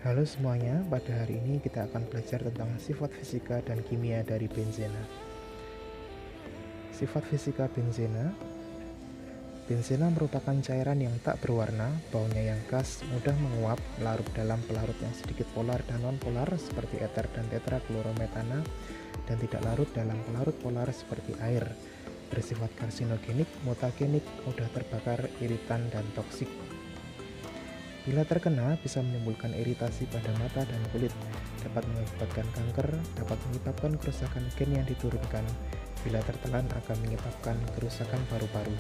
Halo semuanya, pada hari ini kita akan belajar tentang sifat fisika dan kimia dari benzena. Sifat fisika benzena. Benzena merupakan cairan yang tak berwarna, baunya yang khas, mudah menguap, larut dalam pelarut yang sedikit polar dan non-polar seperti eter dan tetraklorometana, dan tidak larut dalam pelarut polar seperti air. Bersifat karsinogenik, mutagenik, mudah terbakar, iritan, dan toksik. Bila terkena, bisa menimbulkan iritasi pada mata dan kulit, dapat mengakibatkan kanker, dapat menyebabkan kerusakan gen yang diturunkan. Bila tertelan, akan menyebabkan kerusakan paru-paru.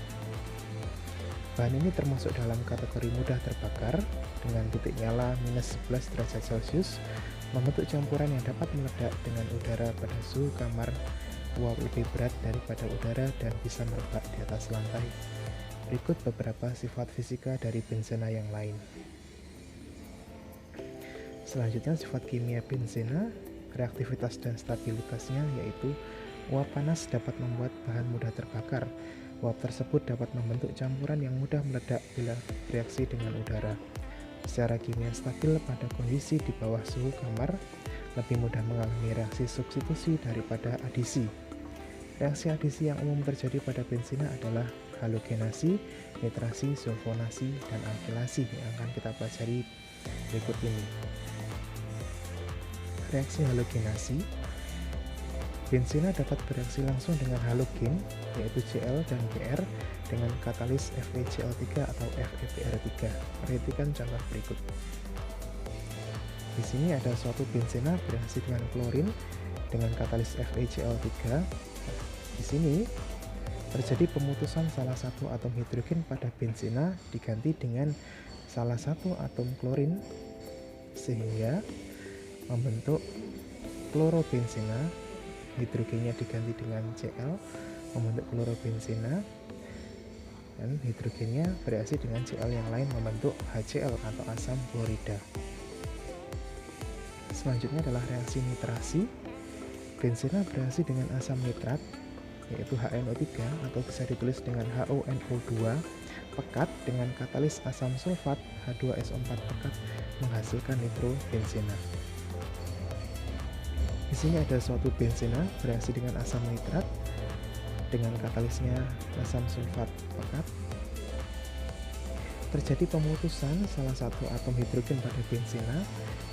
Bahan ini termasuk dalam kategori mudah terbakar, dengan titik nyala minus 11 derajat Celcius, membentuk campuran yang dapat meledak dengan udara pada suhu kamar uap lebih berat daripada udara dan bisa merebak di atas lantai. Berikut beberapa sifat fisika dari benzena yang lain. Selanjutnya sifat kimia benzena, reaktivitas dan stabilitasnya yaitu uap panas dapat membuat bahan mudah terbakar. Uap tersebut dapat membentuk campuran yang mudah meledak bila bereaksi dengan udara. Secara kimia stabil pada kondisi di bawah suhu kamar, lebih mudah mengalami reaksi substitusi daripada adisi. Reaksi adisi yang umum terjadi pada benzena adalah halogenasi, nitrasi, sulfonasi, dan alkilasi yang akan kita pelajari berikut ini. Reaksi halogenasi. Benzena dapat bereaksi langsung dengan halogen, yaitu Cl dan Br, dengan katalis FeCl3 atau FeBr3. Perhatikan contoh berikut. Di sini ada suatu benzena bereaksi dengan klorin dengan katalis FeCl3. Di sini terjadi pemutusan salah satu atom hidrogen pada benzena diganti dengan salah satu atom klorin sehingga membentuk klorobenzena. Hidrogennya diganti dengan Cl, membentuk klorobenzena, dan hidrogennya bereaksi dengan Cl yang lain membentuk HCl atau asam klorida. Selanjutnya adalah reaksi nitrasi. Benzena bereaksi dengan asam nitrat, yaitu HNO3 atau bisa ditulis dengan HONO2 pekat dengan katalis asam sulfat H2SO4 pekat menghasilkan nitrobenzena. Di sini ada suatu benzena bereaksi dengan asam nitrat dengan katalisnya asam sulfat pekat. Terjadi pemutusan salah satu atom hidrogen pada benzena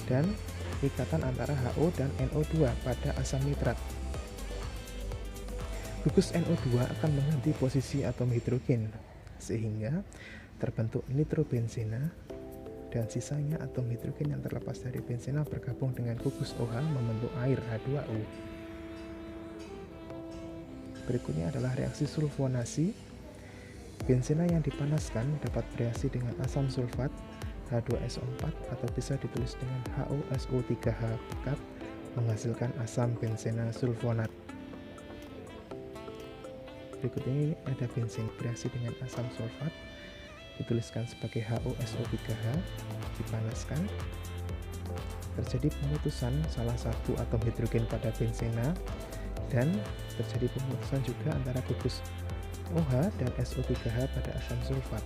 dan ikatan antara HO dan NO2 pada asam nitrat. Gugus NO2 akan mengganti posisi atom hidrogen sehingga terbentuk nitrobenzena, dan sisanya atom hidrogen yang terlepas dari benzena bergabung dengan gugus OH membentuk air H2O. Berikutnya adalah reaksi sulfonasi. Benzena yang dipanaskan dapat bereaksi dengan asam sulfat H2SO4 atau bisa ditulis dengan HOSO3H pekat menghasilkan asam benzena sulfonat. Berikut ini ada benzena bereaksi dengan asam sulfat, dituliskan sebagai HOSO3H, dipanaskan. Terjadi pemutusan salah satu atom hidrogen pada benzena dan terjadi pemutusan juga antara gugus OH dan SO3H pada asam sulfat.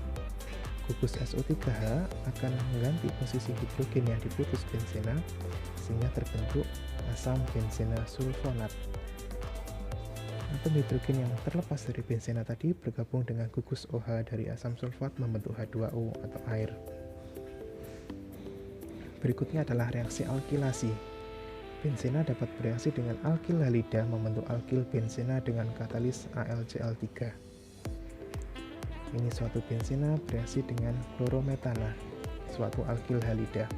Gugus SO3H akan mengganti posisi hidrogen yang diputus benzena sehingga terbentuk asam benzena sulfonat. Atom hidrogen yang terlepas dari benzena tadi bergabung dengan gugus OH dari asam sulfat membentuk H2O atau air. Berikutnya adalah reaksi alkilasi. Benzena dapat bereaksi dengan alkil halida membentuk alkil benzena dengan katalis AlCl3. Ini suatu benzena bereaksi dengan klorometana, suatu alkil halida.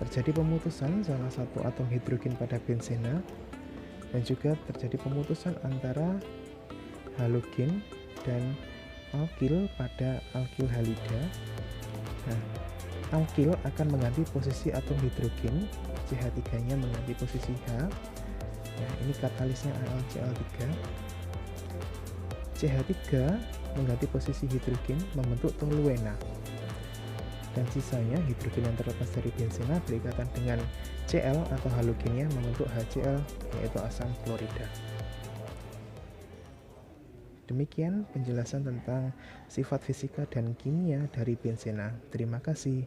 Terjadi pemutusan salah satu atom hidrogen pada benzena dan juga terjadi pemutusan antara halogen dan alkil pada alkil halida. Nah, alkil akan mengganti posisi atom hidrogen, CH3-nya mengganti posisi H. Nah, ini katalisnya AlCl3. CH3 mengganti posisi hidrogen membentuk toluena. Dan sisanya hidrogen yang terlepas dari benzena berikatan dengan Cl atau halogennya membentuk HCl yaitu asam klorida. Demikian penjelasan tentang sifat fisika dan kimia dari benzena. Terima kasih.